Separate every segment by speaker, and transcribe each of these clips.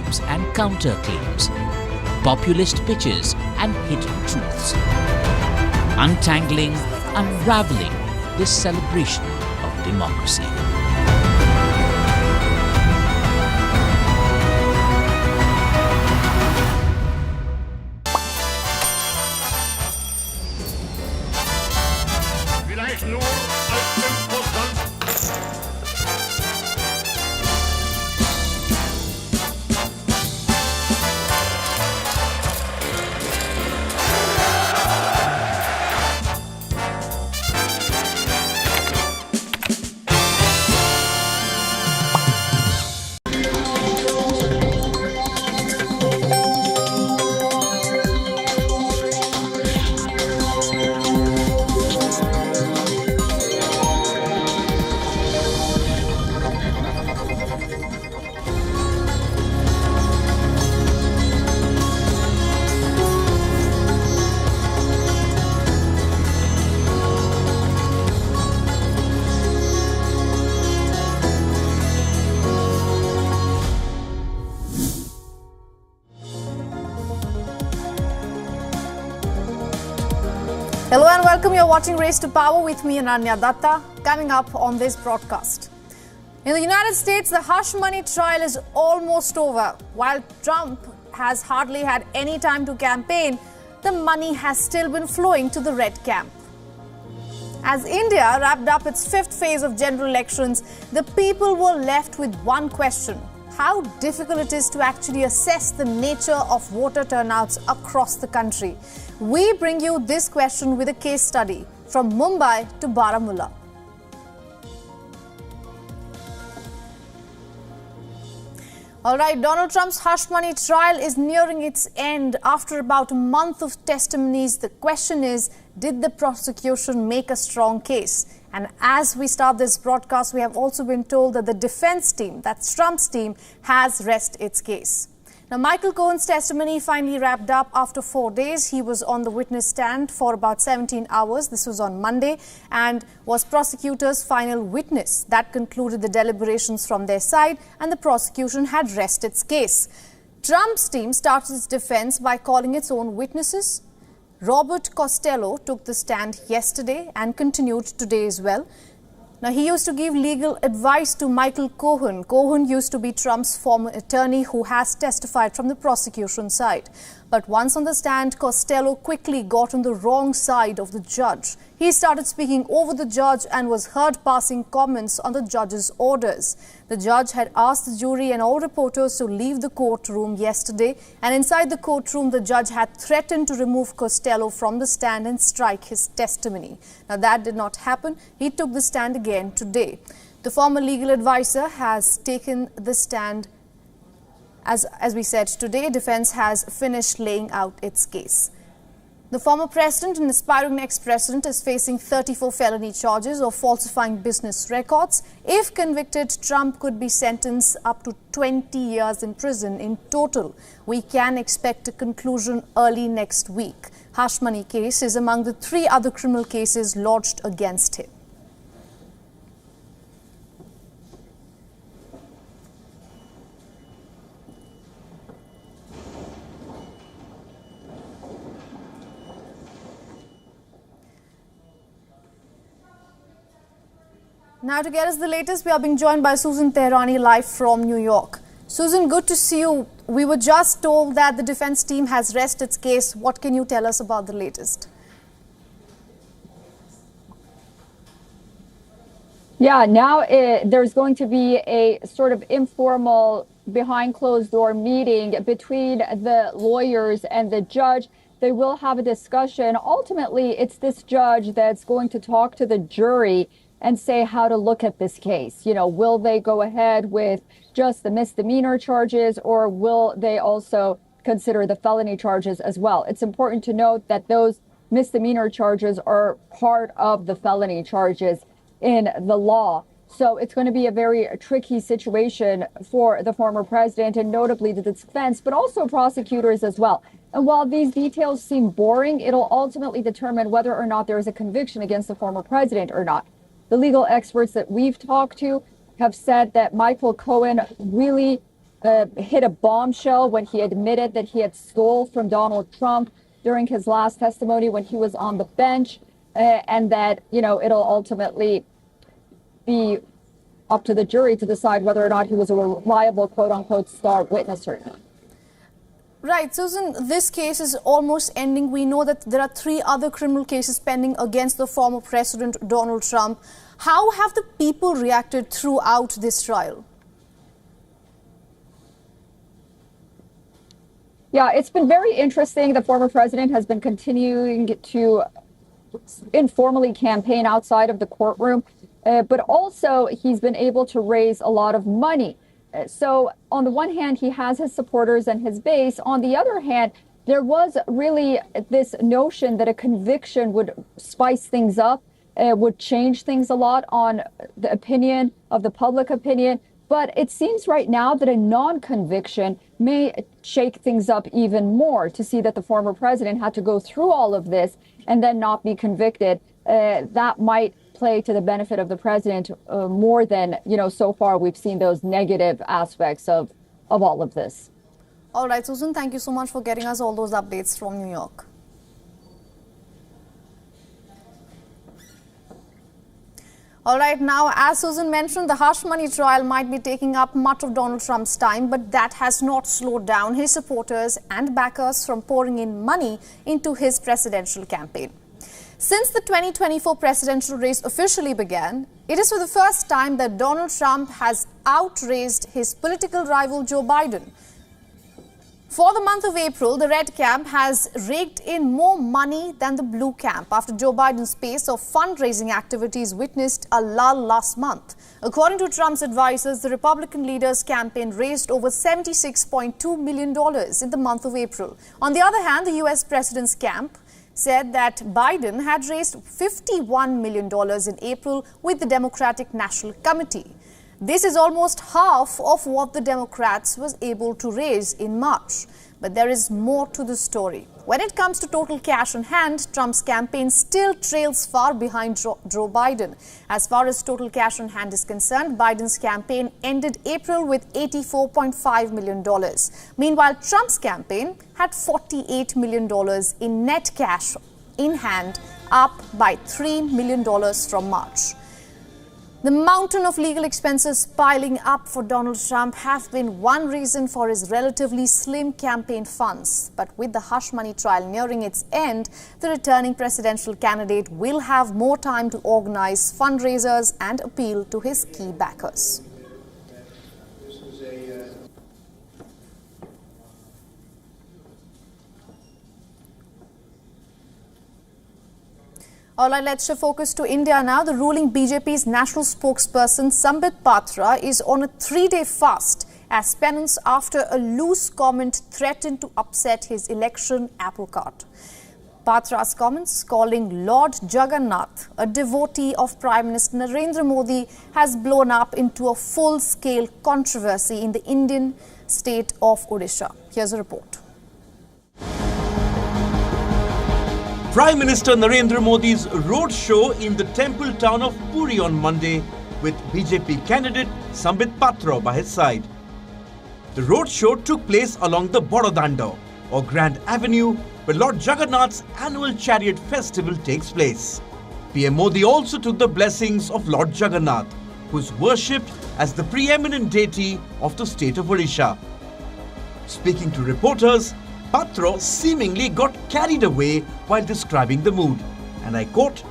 Speaker 1: claims and counterclaims, populist pitches and hidden truths. Untangling, unraveling this celebration of democracy.
Speaker 2: Hello and welcome. You're watching Race to Power with me, Ananya Datta. Coming up on this broadcast. In the United States, the hush money trial is almost over. While Trump has hardly had any time to campaign, the money has still been flowing to the red camp. As India wrapped up its fifth phase of general elections, the people were left with one question: how difficult it is to actually assess the nature of voter turnouts across the country. We bring you this question with a case study from Mumbai to Baramulla. All right, Donald Trump's hush money trial is nearing its end. After about a month of testimonies, the question is, did the prosecution make a strong case? And as we start this broadcast, we have also been told that the defense team, that's Trump's team, has rested its case. Now, Michael Cohen's testimony finally wrapped up after 4 days. He was on the witness stand for about 17 hours. This was on Monday and was prosecutor's final witness. That concluded the deliberations from their side, and the prosecution had rested its case. Trump's team started its defense by calling its own witnesses. Robert Costello took the stand yesterday and continued today as well. Now, he used to give legal advice to Michael Cohen. Cohen used to be Trump's former attorney who has testified from the prosecution side. But once on the stand, Costello quickly got on the wrong side of the judge. He started speaking over the judge and was heard passing comments on the judge's orders. The judge had asked the jury and all reporters to leave the courtroom yesterday, and inside the courtroom, the judge had threatened to remove Costello from the stand and strike his testimony. Now, that did not happen. He took the stand again today. The former legal advisor has taken the stand. As we said today, defense has finished laying out its case. The former president and aspiring next president is facing 34 felony charges of falsifying business records. If convicted, Trump could be sentenced up to 20 years in prison in total. We can expect a conclusion early next week. Hush money case is among the 3 other criminal cases lodged against him. Now, to get us the latest, we are being joined by Susan Tehrani live from New York. Susan, good to see you. We were just told that the defense team has rested its case. What can you tell us about the latest?
Speaker 3: Yeah, now there's going to be a sort of informal behind closed door meeting between the lawyers and the judge. They will have a discussion. Ultimately, it's this judge that's going to talk to the jury and say how to look at this case. You know, will they go ahead with just the misdemeanor charges, or will they also consider the felony charges as well? It's important to note that those misdemeanor charges are part of the felony charges in the law. So it's going to be a very tricky situation for the former president, and notably the defense, but also prosecutors as well. And while these details seem boring, it'll ultimately determine whether or not there is a conviction against the former president or not. The legal experts that we've talked to have said that Michael Cohen really hit a bombshell when he admitted that he had stole from Donald Trump during his last testimony when he was on the bench, and that, it'll ultimately be up to the jury to decide whether or not he was a reliable, quote unquote, star witness or not.
Speaker 2: Right, Susan, this case is almost ending. We know that there are 3 other criminal cases pending against the former President Donald Trump. How have the people reacted throughout this trial?
Speaker 3: Yeah, it's been very interesting. The former president has been continuing to informally campaign outside of the courtroom, but also he's been able to raise a lot of money. So on the one hand, he has his supporters and his base. On the other hand, there was really this notion that a conviction would spice things up, would change things a lot on the opinion of the public opinion. But it seems right now that a non-conviction may shake things up even more, to see that the former president had to go through all of this and then not be convicted. That might play to the benefit of the president more than, so far we've seen those negative aspects of all of this.
Speaker 2: All right, Susan, thank you so much for getting us all those updates from New York. All right, now, as Susan mentioned, the hush money trial might be taking up much of Donald Trump's time, but that has not slowed down his supporters and backers from pouring in money into his presidential campaign. Since the 2024 presidential race officially began, it is for the first time that Donald Trump has outraised his political rival Joe Biden. For the month of April, the red camp has raked in more money than the blue camp after Joe Biden's pace of fundraising activities witnessed a lull last month. According to Trump's advisors, the Republican leader's campaign raised over $76.2 million in the month of April. On the other hand, the U.S. president's camp said that Biden had raised $51 million in April with the Democratic National Committee. This is almost half of what the Democrats was able to raise in March. But there is more to the story. When it comes to total cash on hand, Trump's campaign still trails far behind Joe Biden. As far as total cash on hand is concerned, Biden's campaign ended April with $84.5 million. Meanwhile, Trump's campaign had $48 million in net cash in hand, up by $3 million from March. The mountain of legal expenses piling up for Donald Trump have been one reason for his relatively slim campaign funds. But with the hush money trial nearing its end, the returning presidential candidate will have more time to organize fundraisers and appeal to his key backers. All right, let's shift focus to India now. The ruling BJP's national spokesperson Sambit Patra is on a 3-day fast as penance after a loose comment threatened to upset his election apple cart. Patra's comments, calling Lord Jagannath a devotee of Prime Minister Narendra Modi, has blown up into a full-scale controversy in the Indian state of Odisha. Here's a report.
Speaker 4: Prime Minister Narendra Modi's roadshow in the temple town of Puri on Monday with BJP candidate Sambit Patra by his side. The roadshow took place along the Bododanda or Grand Avenue where Lord Jagannath's annual chariot festival takes place. PM Modi also took the blessings of Lord Jagannath, who is worshipped as the preeminent deity of the state of Odisha. Speaking to reporters, Patra seemingly got carried away while describing the mood, and I quote,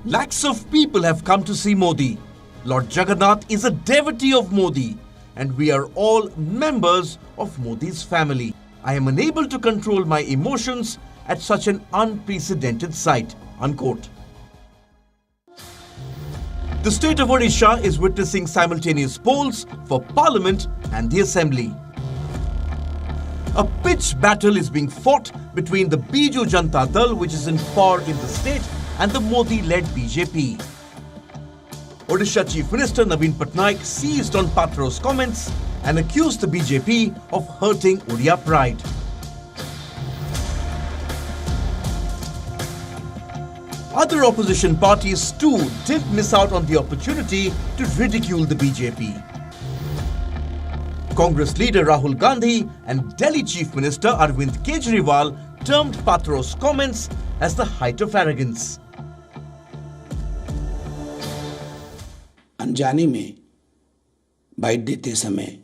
Speaker 4: "Lakhs of people have come to see Modi. Lord Jagannath is a devotee of Modi, and we are all members of Modi's family. I am unable to control my emotions at such an unprecedented sight," unquote. The state of Odisha is witnessing simultaneous polls for Parliament and the Assembly. A pitched battle is being fought between the Biju Janata Dal, which is in power in the state, and the Modi-led BJP. Odisha Chief Minister Naveen Patnaik seized on Patra's comments and accused the BJP of hurting Odia pride. Other opposition parties too didn't miss out on the opportunity to ridicule the BJP. Congress leader Rahul Gandhi and Delhi Chief Minister Arvind Kejriwal termed Patro's comments as the height of arrogance.
Speaker 5: अनजाने में bite देते समय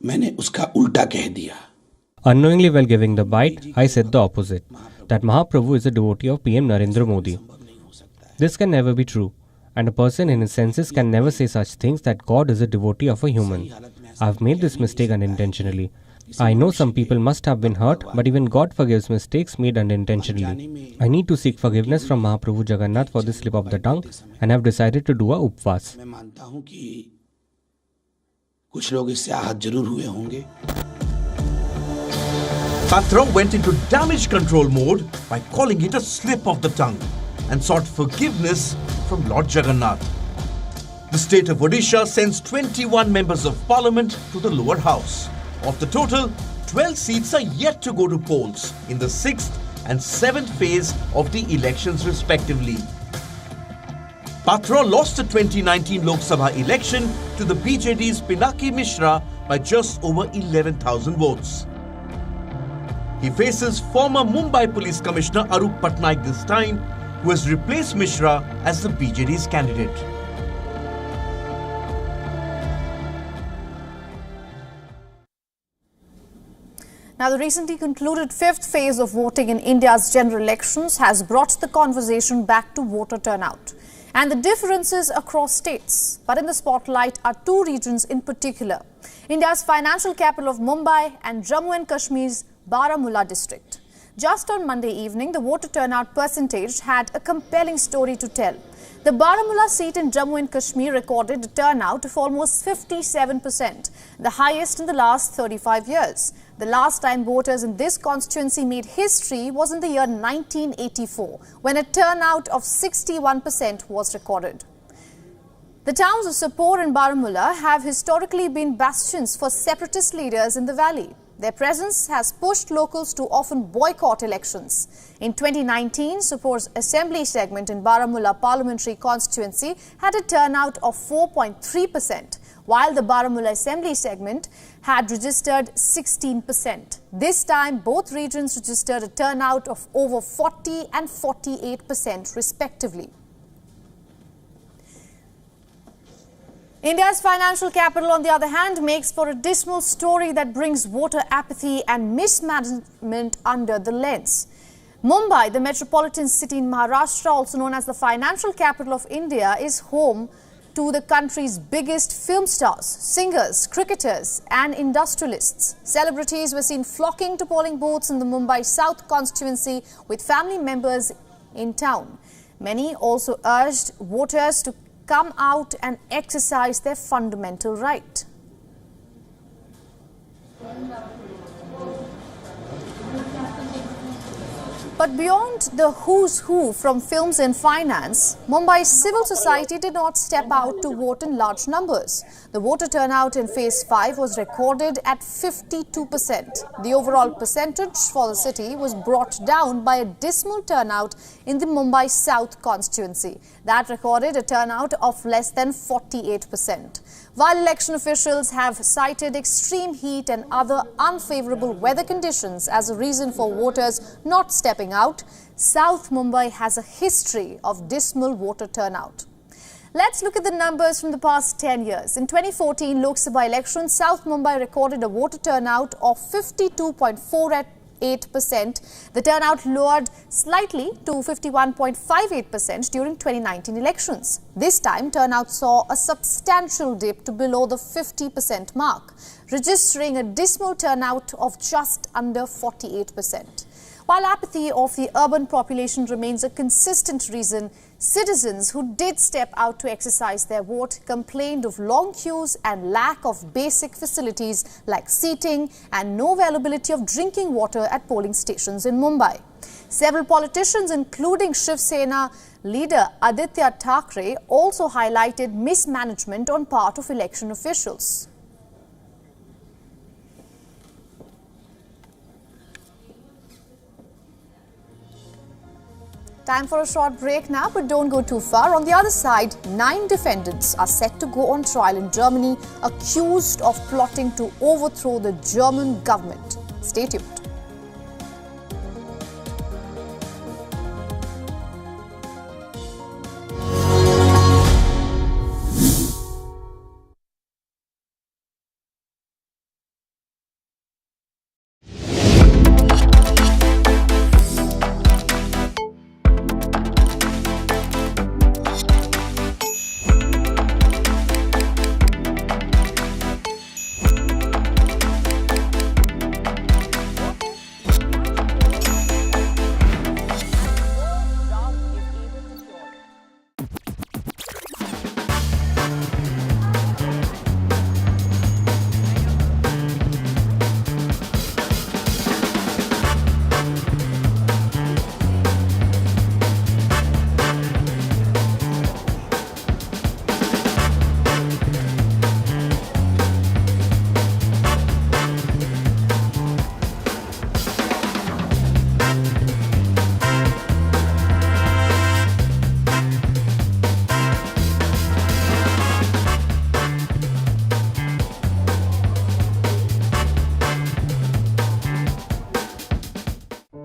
Speaker 5: मैंने उसका उल्टा कह दिया.
Speaker 6: Unknowingly while giving the bite, I said the opposite, that Mahaprabhu is a devotee of PM Narendra Modi. This can never be true, and a person in his senses can never say such things that God is a devotee of a human. I have made this mistake unintentionally. I know some people must have been hurt, but even God forgives mistakes made unintentionally. I need to seek forgiveness from Mahaprabhu Jagannath for this slip of the tongue and have decided to do a upvas.
Speaker 5: मैं मानता हूं कि कुछ लोग इससे आहत जरूर हुए होंगे.
Speaker 4: Patra went into damage control mode by calling it a slip of the tongue and sought forgiveness from Lord Jagannath. The state of Odisha sends 21 members of parliament to the lower house. Of the total, 12 seats are yet to go to polls in the 6th and 7th phase of the elections respectively. Patra lost the 2019 Lok Sabha election to the BJD's Pinaki Mishra by just over 11,000 votes. He faces former Mumbai Police Commissioner Arup Patnaik this time, who has replaced Mishra as the BJD's candidate.
Speaker 2: Now, the recently concluded 5th phase of voting in India's general elections has brought the conversation back to voter turnout and the differences across states. But in the spotlight are two regions in particular: India's financial capital of Mumbai and Jammu and Kashmir's Baramulla district. Just on Monday evening, the voter turnout percentage had a compelling story to tell. The Baramulla seat in Jammu and Kashmir recorded a turnout of almost 57%, the highest in the last 35 years. The last time voters in this constituency made history was in the year 1984, when a turnout of 61% was recorded. The towns of Sopore and Baramulla have historically been bastions for separatist leaders in the valley. Their presence has pushed locals to often boycott elections. In 2019, Sopore's assembly segment in Baramulla parliamentary constituency had a turnout of 4.3%, while the Baramulla assembly segment had registered 16%. This time, both regions registered a turnout of over 40 and 48% respectively. India's financial capital, on the other hand, makes for a dismal story that brings voter apathy and mismanagement under the lens. Mumbai, the metropolitan city in Maharashtra, also known as the financial capital of India, is home to the country's biggest film stars, singers, cricketers and industrialists. Celebrities were seen flocking to polling booths in the Mumbai South constituency with family members in town. Many also urged voters to come out and exercise their fundamental right. But beyond the who's who from films and finance, Mumbai's civil society did not step out to vote in large numbers. The voter turnout in Phase 5 was recorded at 52%. The overall percentage for the city was brought down by a dismal turnout in the Mumbai South constituency. That recorded a turnout of less than 48%. While election officials have cited extreme heat and other unfavorable weather conditions as a reason for voters not stepping out, South Mumbai has a history of dismal voter turnout. Let's look at the numbers from the past 10 years. In 2014 Lok Sabha election, South Mumbai recorded a voter turnout of 52.48%. The turnout lowered slightly to 51.58% during 2019 elections. This time, turnout saw a substantial dip to below the 50% mark, registering a dismal turnout of just under 48%. While apathy of the urban population remains a consistent reason, citizens who did step out to exercise their vote complained of long queues and lack of basic facilities like seating and no availability of drinking water at polling stations in Mumbai. Several politicians, including Shiv Sena leader Aditya Thackeray, also highlighted mismanagement on part of election officials. Time for a short break now, but don't go too far. On the other side, 9 defendants are set to go on trial in Germany, accused of plotting to overthrow the German government. Stay tuned.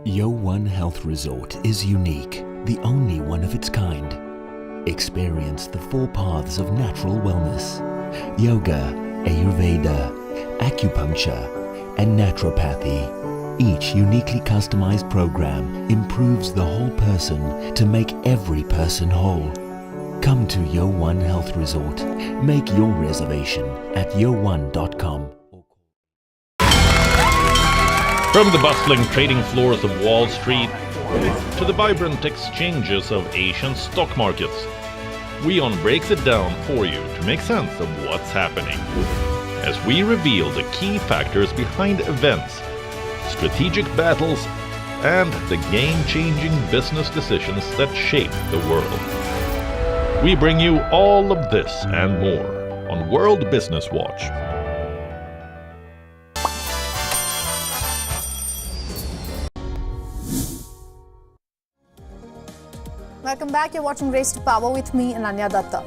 Speaker 7: WION Health Resort is unique, the only one of its kind. Experience the 4 paths of natural wellness: yoga, Ayurveda, acupuncture, and naturopathy. Each uniquely customized program improves the whole person to make every person whole. Come to WION Health Resort. Make your reservation at wion.com.
Speaker 8: From the bustling trading floors of Wall Street to the vibrant exchanges of Asian stock markets, WION breaks it down for you to make sense of what's happening, as we reveal the key factors behind events, strategic battles, and the game-changing business decisions that shape the world. We bring you all of this and more on World Business Watch.
Speaker 2: Welcome back. You're watching Race to Power with me, Ananya Datta.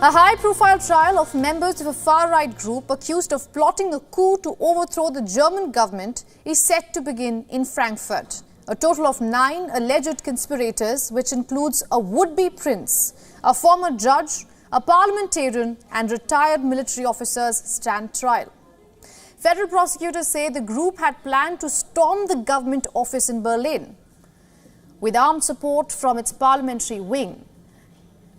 Speaker 2: A high-profile trial of members of a far-right group accused of plotting a coup to overthrow the German government is set to begin in Frankfurt. A total of 9 alleged conspirators, which includes a would-be prince, a former judge, a parliamentarian and retired military officers, stand trial. Federal prosecutors say the group had planned to storm the government office in Berlin with armed support from its parliamentary wing.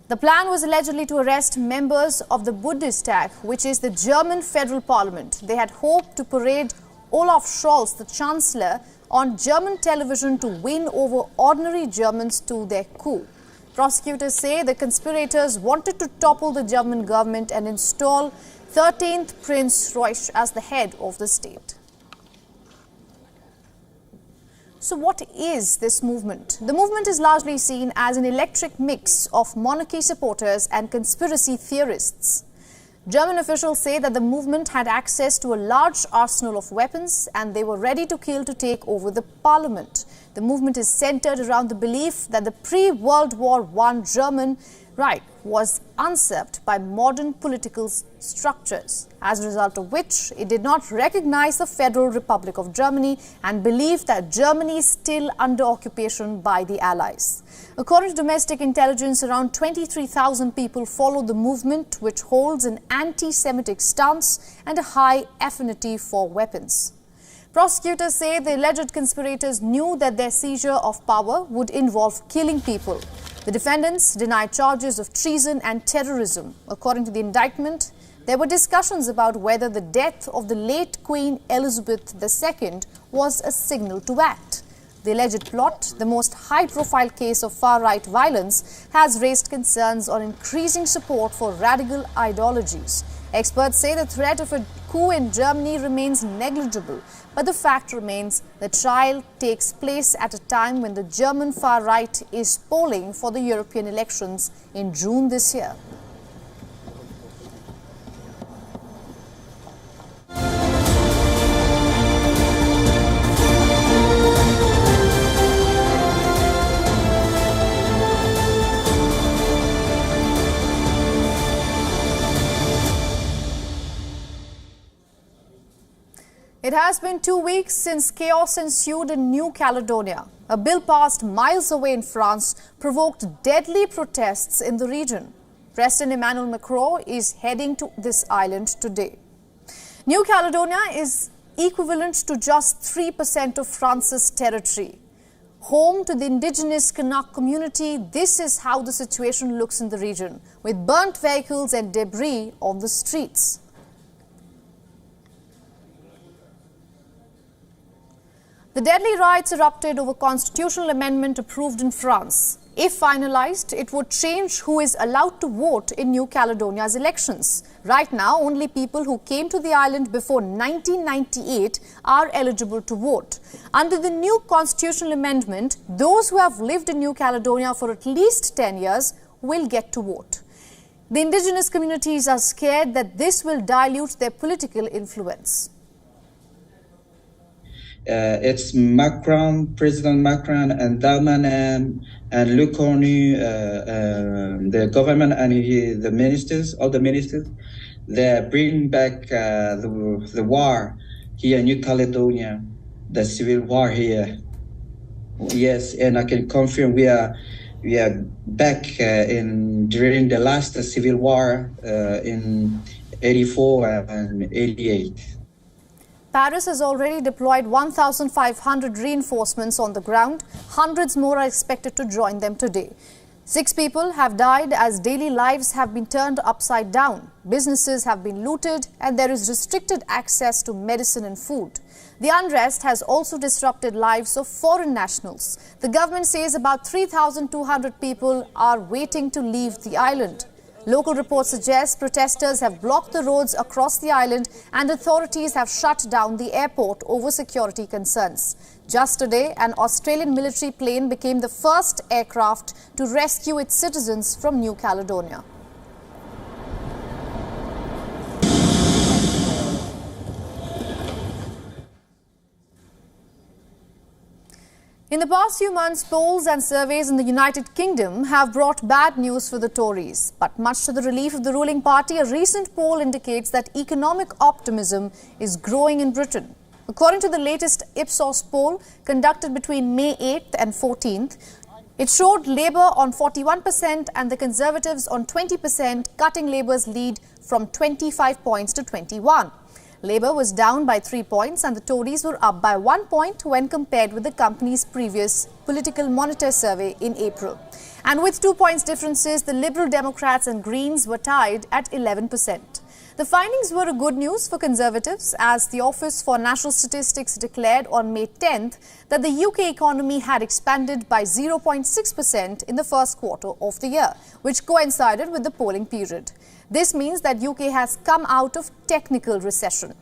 Speaker 2: The plan was allegedly to arrest members of the Bundestag, which is the German federal parliament. They had hoped to parade Olaf Scholz, the chancellor, on German television to win over ordinary Germans to their coup. Prosecutors say the conspirators wanted to topple the German government and install 13th Prince Reusch as the head of the state. So what is this movement? The movement is largely seen as an electric mix of monarchy supporters and conspiracy theorists. German officials say that the movement had access to a large arsenal of weapons and they were ready to kill to take over the parliament. The movement is centered around the belief that the pre-World War I German Reich was usurped by modern political structures, as a result of which it did not recognize the Federal Republic of Germany and believed that Germany is still under occupation by the Allies. According to domestic intelligence, around 23,000 people follow the movement, which holds an anti-Semitic stance and a high affinity for weapons. Prosecutors say the alleged conspirators knew that their seizure of power would involve killing people. The defendants denied charges of treason and terrorism. According to the indictment, there were discussions about whether the death of the late Queen Elizabeth II was a signal to act. The alleged plot, the most high-profile case of far-right violence, has raised concerns on increasing support for radical ideologies. Experts say the threat of a coup in Germany remains negligible, but the fact remains the trial takes place at a time when the German far-right is polling for the European elections in June this year. It has been 2 weeks since chaos ensued in New Caledonia. A bill passed miles away in France provoked deadly protests in the region. President Emmanuel Macron is heading to this island today. New Caledonia is equivalent to just 3% of France's territory. Home to the indigenous Kanak community, this is how the situation looks in the region, with burnt vehicles and debris on the streets. The deadly riots erupted over constitutional amendment approved in France. If finalized, it would change who is allowed to vote in New Caledonia's elections. Right now, only people who came to the island before 1998 are eligible to vote. Under the new constitutional amendment, those who have lived in New Caledonia for at least 10 years will get to vote. The indigenous communities are scared that this will dilute their political influence.
Speaker 9: It's Macron, President Macron and Darmanin and Le Cornu, the government and the ministers, all the ministers, they bring back the war here in New Caledonia, the civil war here. Yes, and I can confirm we are back during the last civil war in 84 and 88.
Speaker 2: Paris has already deployed 1,500 reinforcements on the ground. Hundreds more are expected to join them today. 6 people have died as daily lives have been turned upside down. Businesses have been looted and there is restricted access to medicine and food. The unrest has also disrupted lives of foreign nationals. The government says about 3,200 people are waiting to leave the island. Local reports suggest protesters have blocked the roads across the island and authorities have shut down the airport over security concerns. Just today, an Australian military plane became the first aircraft to rescue its citizens from New Caledonia. In the past few months, polls and surveys in the United Kingdom have brought bad news for the Tories. But much to the relief of the ruling party, a recent poll indicates that economic optimism is growing in Britain. According to the latest Ipsos poll conducted between May 8th and 14th, it showed Labour on 41% and the Conservatives on 20%, cutting Labour's lead from 25 points to 21. Labour was down by 3 points and the Tories were up by 1 point when compared with the company's previous Political Monitor survey in April. And with 2 points differences, the Liberal Democrats and Greens were tied at 11%. The findings were a good news for Conservatives as the Office for National Statistics declared on May 10th that the UK economy had expanded by 0.6% in the first quarter of the year, which coincided with the polling period. This means that UK has come out of technical recession.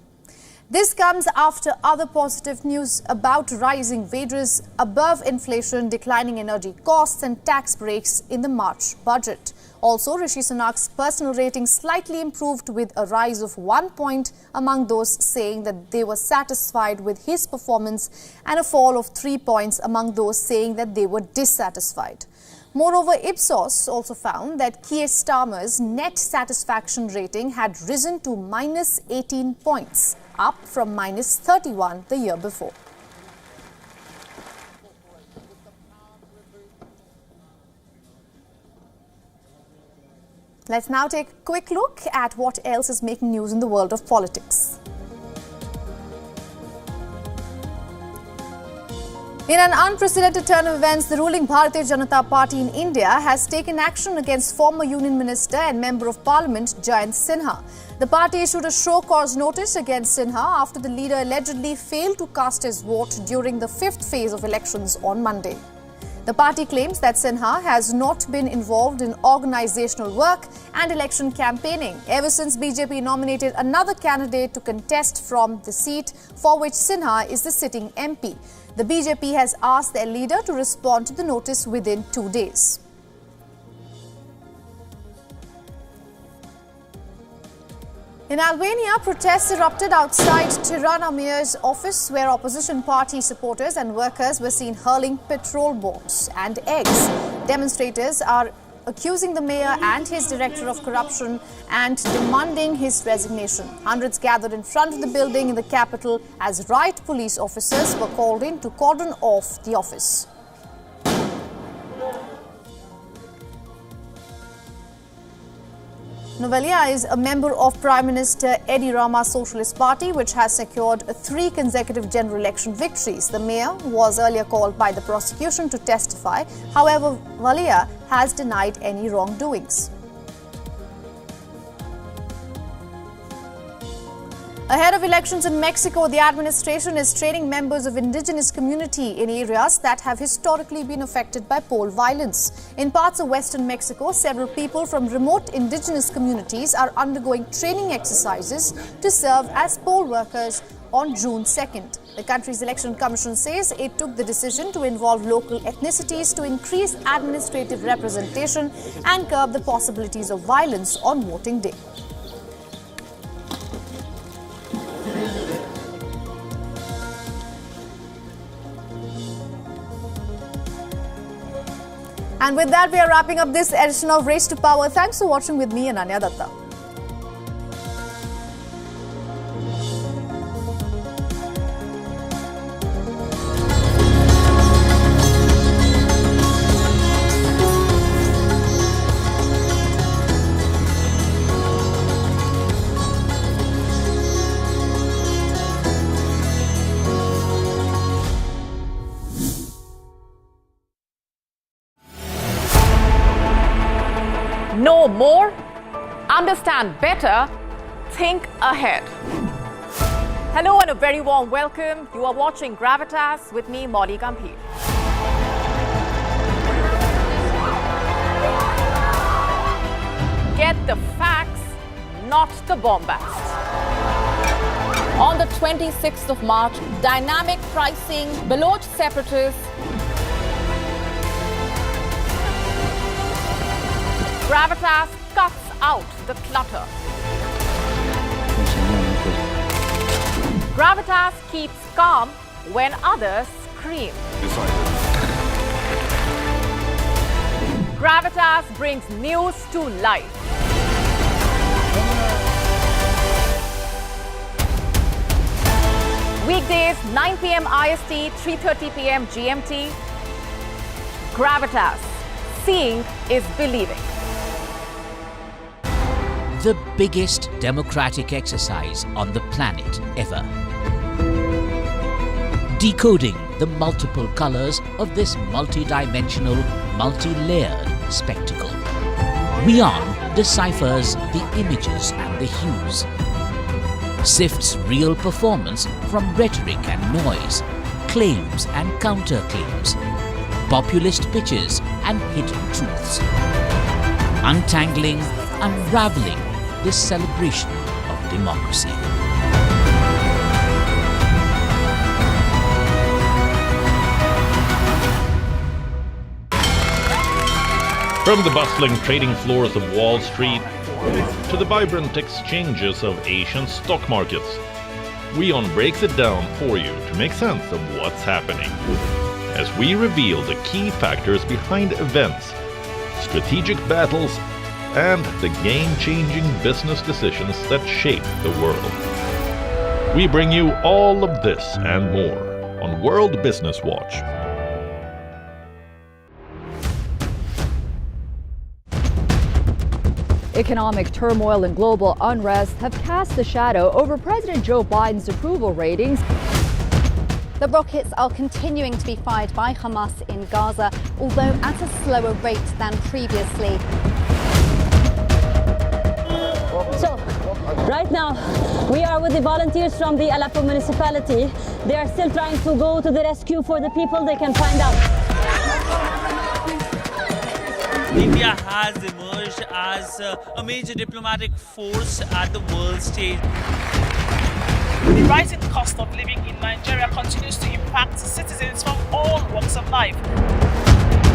Speaker 2: This comes after other positive news about rising wages, above inflation, declining energy costs and tax breaks in the March budget. Also, Rishi Sunak's personal rating slightly improved with a rise of 1 point among those saying that they were satisfied with his performance and a fall of 3 points among those saying that they were dissatisfied. Moreover, Ipsos also found that Keir Starmer's net satisfaction rating had risen to minus 18 points, up from minus 31 the year before. Let's now take a quick look at what else is making news in the world of politics. In an unprecedented turn of events, the ruling Bharatiya Janata Party in India has taken action against former Union Minister and Member of Parliament Jayant Sinha. The party issued a show cause notice against Sinha after the leader allegedly failed to cast his vote during the 5th phase of elections on Monday. The party claims that Sinha has not been involved in organizational work and election campaigning ever since BJP nominated another candidate to contest from the seat for which Sinha is the sitting MP. The BJP has asked their leader to respond to the notice within 2 days. In Albania, protests erupted outside Tirana Mayor's office where opposition party supporters and workers were seen hurling petrol bombs and eggs. Demonstrators are accusing the mayor and his director of corruption and demanding his resignation. Hundreds gathered in front of the building in the capital as riot police officers were called in to cordon off the office. Novelia is a member of Prime Minister Edi Rama's Socialist Party, which has secured 3 consecutive general election victories. The mayor was earlier called by the prosecution to testify. However, Valia has denied any wrongdoings. Ahead of elections in Mexico, the administration is training members of indigenous community in areas that have historically been affected by poll violence. In parts of western Mexico, several people from remote indigenous communities are undergoing training exercises to serve as poll workers on June 2nd. The country's election commission says it took the decision to involve local ethnicities to increase administrative representation and curb the possibilities of violence on voting day. And with that, we are wrapping up this edition of Race to Power. Thanks for watching with me, Ananya Datta.
Speaker 10: Know more, understand better, think ahead. Hello and a very warm welcome. You are watching Gravitas with me, Molly Gambhir. Get the facts, not the bombast. On the 26th of March, dynamic pricing, Baloch separatists, Gravitas cuts out the clutter. Gravitas keeps calm when others scream. Gravitas brings news to life. Weekdays 9 p.m. IST, 3:30 p.m. GMT. Gravitas. Seeing is believing.
Speaker 1: The biggest democratic exercise on the planet ever. Decoding the multiple colors of this multi-dimensional, multi-layered spectacle. WION deciphers the images and the hues. Sifts real performance from rhetoric and noise, claims and counterclaims, populist pitches and hidden truths. Untangling, unraveling this celebration of democracy.
Speaker 8: From the bustling trading floors of Wall Street to the vibrant exchanges of Asian stock markets, WION breaks it down for you to make sense of what's happening, as we reveal the key factors behind events, strategic battles, and the game-changing business decisions that shape the world. We bring you all of this and more on World Business Watch.
Speaker 3: Economic turmoil and global unrest have cast a shadow over President Joe Biden's approval ratings.
Speaker 11: The rockets are continuing to be fired by Hamas in Gaza, although at a slower rate than previously.
Speaker 12: So, right now, we are with the volunteers from the Aleppo municipality. They are still trying to go to the rescue for the people they can find out.
Speaker 13: India has emerged as a major diplomatic force at the world stage.
Speaker 14: The rising cost of living in Nigeria continues to impact citizens from all walks of life.